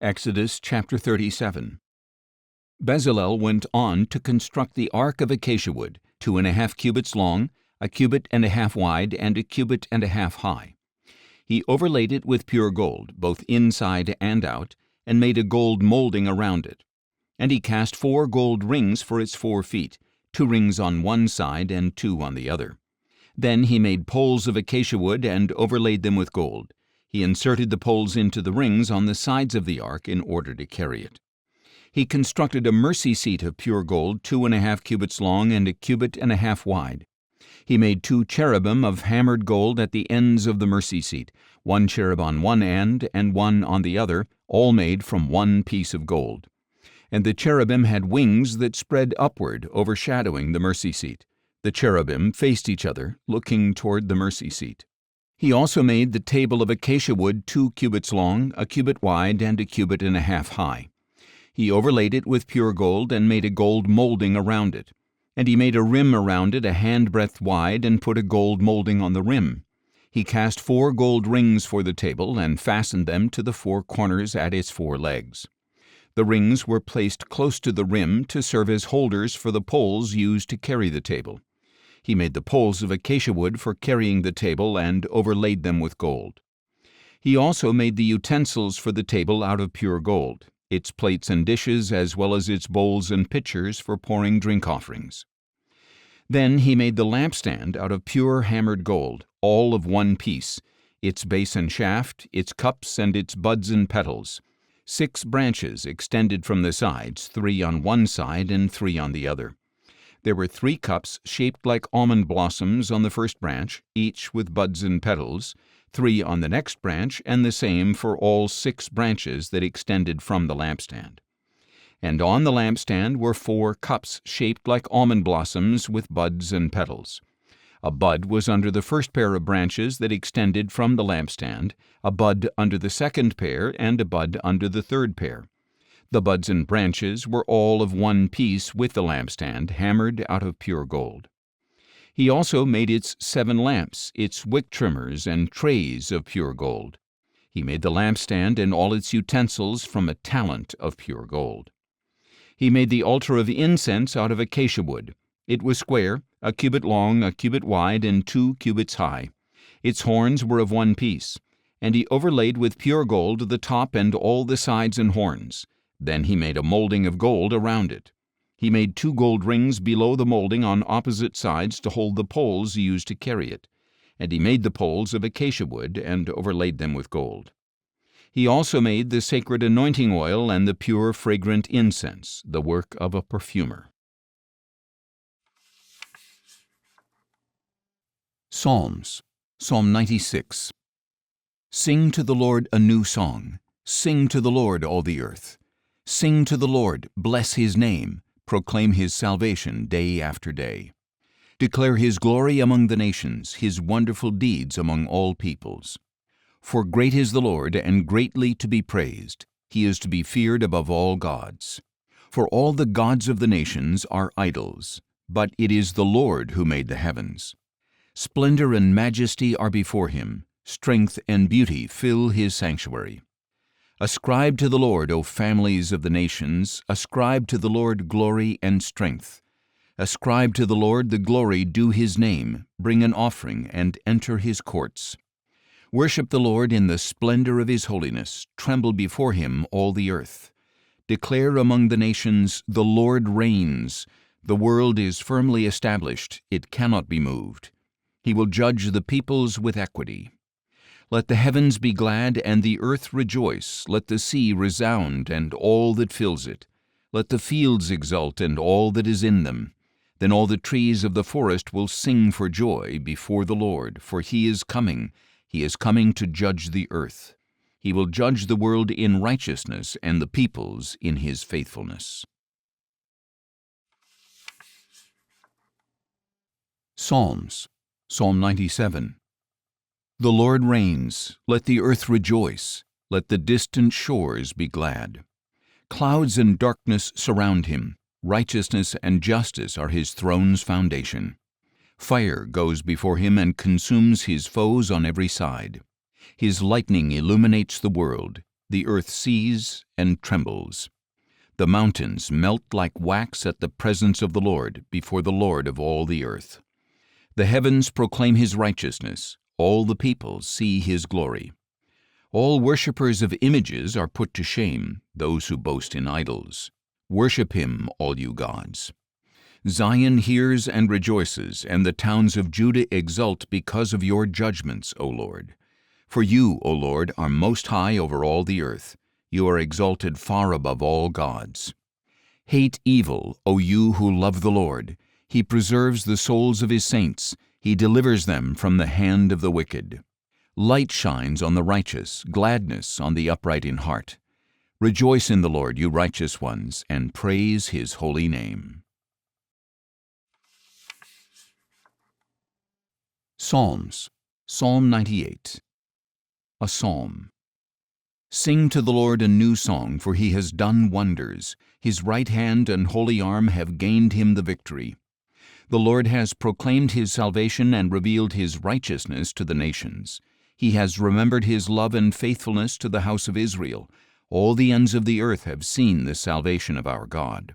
Exodus chapter 37. Bezalel went on to construct the ark of acacia wood, 2.5 cubits long, 1.5 cubits wide, and 1.5 cubits high. He overlaid it with pure gold, both inside and out, and made a gold molding around it. And he cast 4 gold rings for its 4 feet, 2 rings on one side and 2 on the other. Then he made poles of acacia wood and overlaid them with gold. He inserted the poles into the rings on the sides of the ark in order to carry it. He constructed a mercy seat of pure gold, 2.5 cubits long and 1.5 cubits wide. He made 2 cherubim of hammered gold at the ends of the mercy seat, 1 cherub on one end and 1 on the other, all made from 1 piece of gold. And the cherubim had wings that spread upward, overshadowing the mercy seat. The cherubim faced each other, looking toward the mercy seat. He also made the table of acacia wood 2 cubits long, 1 cubit wide, and 1.5 cubits high. He overlaid it with pure gold and made a gold molding around it. And he made a rim around it 1 handbreadth wide and put a gold molding on the rim. He cast 4 gold rings for the table and fastened them to the 4 corners at its 4 legs. The rings were placed close to the rim to serve as holders for the poles used to carry the table. He made the poles of acacia wood for carrying the table and overlaid them with gold. He also made the utensils for the table out of pure gold, its plates and dishes as well as its bowls and pitchers for pouring drink offerings. Then he made the lampstand out of pure hammered gold, all of 1 piece, its base and shaft, its cups and its buds and petals, 6 branches extended from the sides, 3 on one side and 3 on the other. There were 3 cups shaped like almond blossoms on the first branch, each with buds and petals, 3 on the next branch, and the same for all 6 branches that extended from the lampstand. And on the lampstand were 4 cups shaped like almond blossoms with buds and petals. A bud was under the first pair of branches that extended from the lampstand, a bud under the second pair, and a bud under the third pair. The buds and branches were all of 1 piece with the lampstand, hammered out of pure gold. He also made its 7 lamps, its wick trimmers and trays of pure gold. He made the lampstand and all its utensils from a talent of pure gold. He made the altar of incense out of acacia wood. It was square, 1 cubit long, 1 cubit wide, and 2 cubits high. Its horns were of 1 piece, and he overlaid with pure gold the top and all the sides and horns. Then he made a molding of gold around it. He made 2 gold rings below the molding on opposite sides to hold the poles used to carry it. And he made the poles of acacia wood and overlaid them with gold. He also made the sacred anointing oil and the pure fragrant incense, the work of a perfumer. Psalms. Psalm 96. Sing to the Lord a new song. Sing to the Lord, all the earth. Sing to the Lord, bless his name, proclaim his salvation day after day. Declare his glory among the nations, his wonderful deeds among all peoples. For great is the Lord, and greatly to be praised. He is to be feared above all gods. For all the gods of the nations are idols, but it is the Lord who made the heavens. Splendor and majesty are before him, strength and beauty fill his sanctuary. Ascribe to the Lord, O families of the nations, ascribe to the Lord glory and strength. Ascribe to the Lord the glory due his name, bring an offering and enter his courts. Worship the Lord in the splendor of his holiness, tremble before him all the earth. Declare among the nations, the Lord reigns. The world is firmly established, it cannot be moved. He will judge the peoples with equity. Let the heavens be glad and the earth rejoice. Let the sea resound and all that fills it. Let the fields exult and all that is in them. Then all the trees of the forest will sing for joy before the Lord, for he is coming. He is coming to judge the earth. He will judge the world in righteousness and the peoples in his faithfulness. Psalms. Psalm 97. The Lord reigns, let the earth rejoice, let the distant shores be glad. Clouds and darkness surround him, righteousness and justice are his throne's foundation. Fire goes before him and consumes his foes on every side. His lightning illuminates the world, The earth sees and trembles. The mountains melt like wax at the presence of the Lord, before the Lord of all the earth. The heavens proclaim his righteousness. All the peoples see his glory. All worshippers of images are put to shame, those who boast in idols. Worship him, all you gods. Zion hears and rejoices, and the towns of Judah exult because of your judgments, O Lord. For you, O Lord, are most high over all the earth. You are exalted far above all gods. Hate evil, O you who love the Lord. He preserves the souls of his saints. He delivers them from the hand of the wicked. Light shines on the righteous, gladness on the upright in heart. Rejoice in the Lord, you righteous ones, and praise his holy name. Psalms. Psalm 98. A Psalm. Sing to the Lord a new song, for he has done wonders. His right hand and holy arm have gained him the victory. The Lord has proclaimed his salvation and revealed his righteousness to the nations. He has remembered his love and faithfulness to the house of Israel. All the ends of the earth have seen the salvation of our God.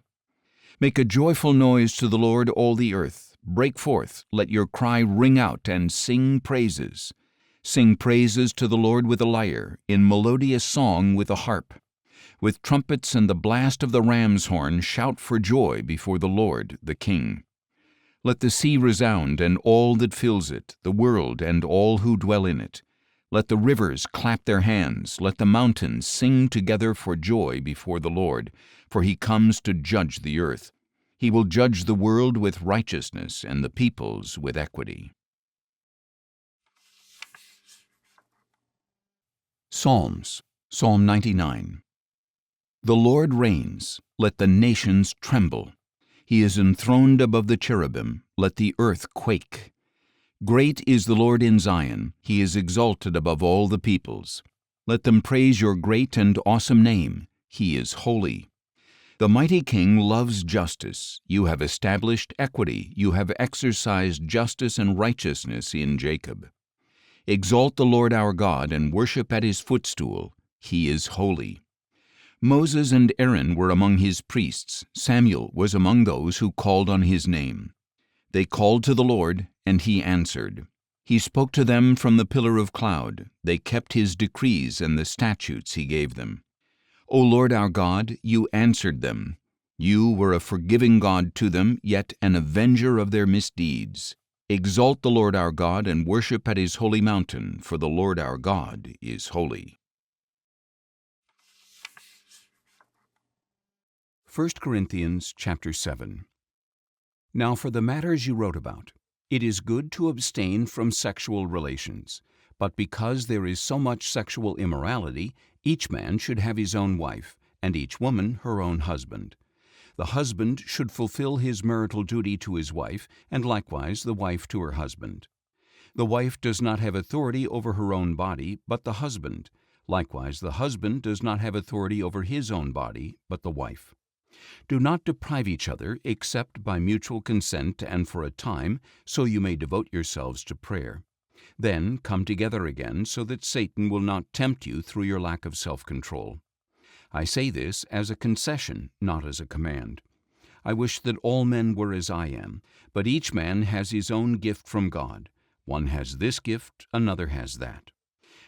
Make a joyful noise to the Lord, all the earth. Break forth, let your cry ring out, and sing praises. Sing praises to the Lord with a lyre, in melodious song with a harp. With trumpets and the blast of the ram's horn, shout for joy before the Lord, the King. Let the sea resound and all that fills it, the world and all who dwell in it. Let the rivers clap their hands, let the mountains sing together for joy before the Lord, for he comes to judge the earth. He will judge the world with righteousness and the peoples with equity. Psalms. Psalm 99. The Lord reigns, let the nations tremble. He is enthroned above the cherubim, let the earth quake. Great is the Lord in Zion, he is exalted above all the peoples. Let them praise your great and awesome name, he is holy. The mighty King loves justice. You have established equity. You have exercised justice and righteousness in Jacob. Exalt the Lord our God and worship at his footstool. He is holy. Moses and Aaron were among his priests. Samuel was among those who called on his name. They called to the Lord, and he answered. He spoke to them from the pillar of cloud. They kept his decrees and the statutes he gave them. O Lord our God, you answered them. You were a forgiving God to them, yet an avenger of their misdeeds. Exalt the Lord our God and worship at his holy mountain, for the Lord our God is holy. 1 Corinthians chapter 7. Now for the matters you wrote about, it is good to abstain from sexual relations, but because there is so much sexual immorality, each man should have his own wife, and each woman her own husband. The husband should fulfill his marital duty to his wife, and likewise the wife to her husband. The wife does not have authority over her own body, but the husband. Likewise the husband does not have authority over his own body, but the wife. Do not deprive each other, except by mutual consent and for a time, so you may devote yourselves to prayer. Then come together again, so that Satan will not tempt you through your lack of self-control. I say this as a concession, not as a command. I wish that all men were as I am, but each man has his own gift from God. One has this gift, another has that.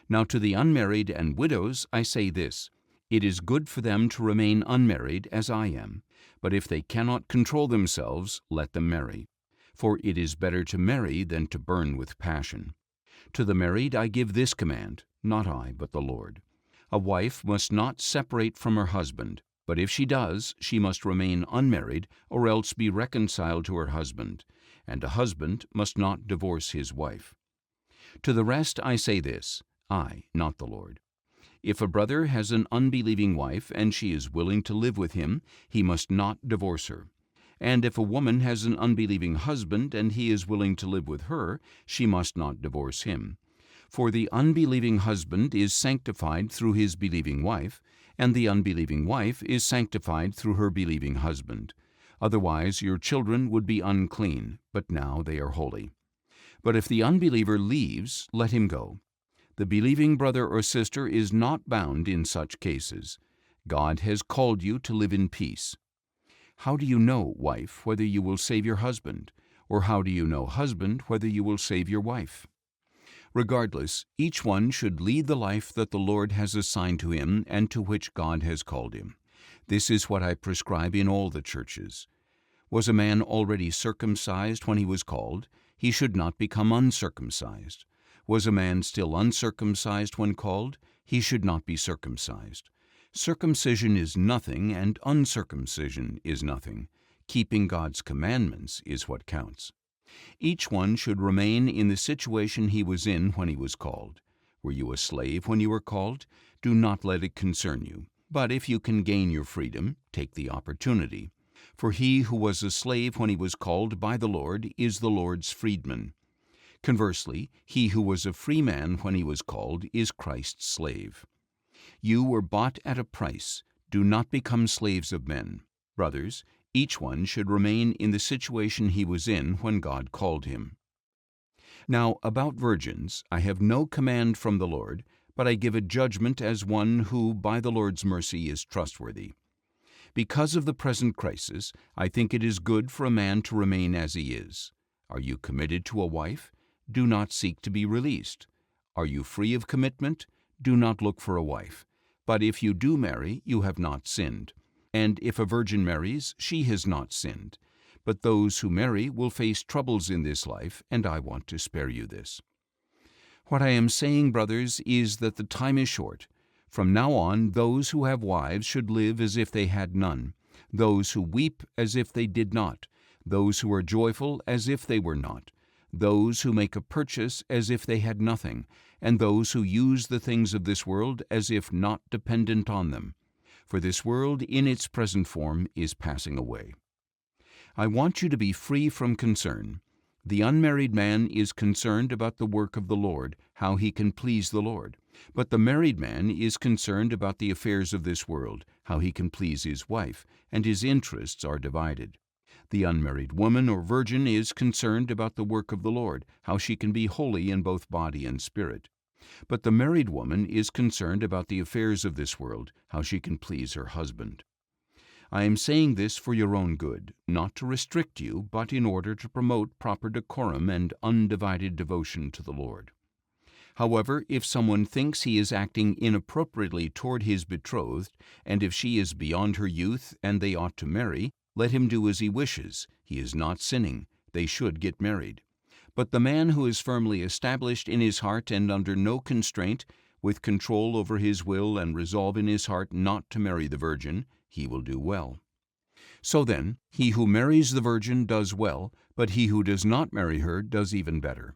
Now to the unmarried and widows I say this: it is good for them to remain unmarried as I am, but if they cannot control themselves, let them marry. For it is better to marry than to burn with passion. To the married I give this command, not I, but the Lord. A wife must not separate from her husband, but if she does, she must remain unmarried or else be reconciled to her husband, and a husband must not divorce his wife. To the rest I say this, I, not the Lord. If a brother has an unbelieving wife and she is willing to live with him, he must not divorce her. And if a woman has an unbelieving husband and he is willing to live with her, she must not divorce him. For the unbelieving husband is sanctified through his believing wife, and the unbelieving wife is sanctified through her believing husband. Otherwise your children would be unclean, but now they are holy. But if the unbeliever leaves, let him go. The believing brother or sister is not bound in such cases. God has called you to live in peace. How do you know, wife, whether you will save your husband? Or how do you know, husband, whether you will save your wife? Regardless, each one should lead the life that the Lord has assigned to him and to which God has called him. This is what I prescribe in all the churches. Was a man already circumcised when he was called? He should not become uncircumcised. Was a man still uncircumcised when called? He should not be circumcised. Circumcision is nothing, and uncircumcision is nothing. Keeping God's commandments is what counts. Each one should remain in the situation he was in when he was called. Were you a slave when you were called? Do not let it concern you. But if you can gain your freedom, take the opportunity. For he who was a slave when he was called by the Lord is the Lord's freedman. Conversely, he who was a free man when he was called is Christ's slave. You were bought at a price. Do not become slaves of men. Brothers, each one should remain in the situation he was in when God called him. Now, about virgins, I have no command from the Lord, but I give a judgment as one who, by the Lord's mercy, is trustworthy. Because of the present crisis, I think it is good for a man to remain as he is. Are you committed to a wife? Do not seek to be released. Are you free of commitment? Do not look for a wife. But if you do marry, you have not sinned. And if a virgin marries, she has not sinned. But those who marry will face troubles in this life, and I want to spare you this. What I am saying, brothers, is that the time is short. From now on, those who have wives should live as if they had none, those who weep as if they did not, those who are joyful as if they were not, those who make a purchase as if they had nothing, and those who use the things of this world as if not dependent on them. For this world in its present form is passing away. I want you to be free from concern. The unmarried man is concerned about the work of the Lord, how he can please the Lord. But the married man is concerned about the affairs of this world, how he can please his wife, and his interests are divided. The unmarried woman or virgin is concerned about the work of the Lord, how she can be holy in both body and spirit. But the married woman is concerned about the affairs of this world, how she can please her husband. I am saying this for your own good, not to restrict you, but in order to promote proper decorum and undivided devotion to the Lord. However, if someone thinks he is acting inappropriately toward his betrothed, and if she is beyond her youth and they ought to marry, let him do as he wishes. He is not sinning. They should get married. But the man who is firmly established in his heart and under no constraint, with control over his will and resolve in his heart not to marry the virgin, he will do well. So then, he who marries the virgin does well, but he who does not marry her does even better.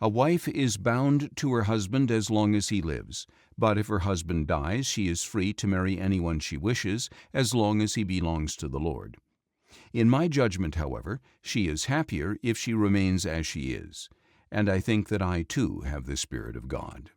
A wife is bound to her husband as long as he lives, but if her husband dies, she is free to marry anyone she wishes, as long as he belongs to the Lord. In my judgment, however, she is happier if she remains as she is, and I think that I too have the Spirit of God.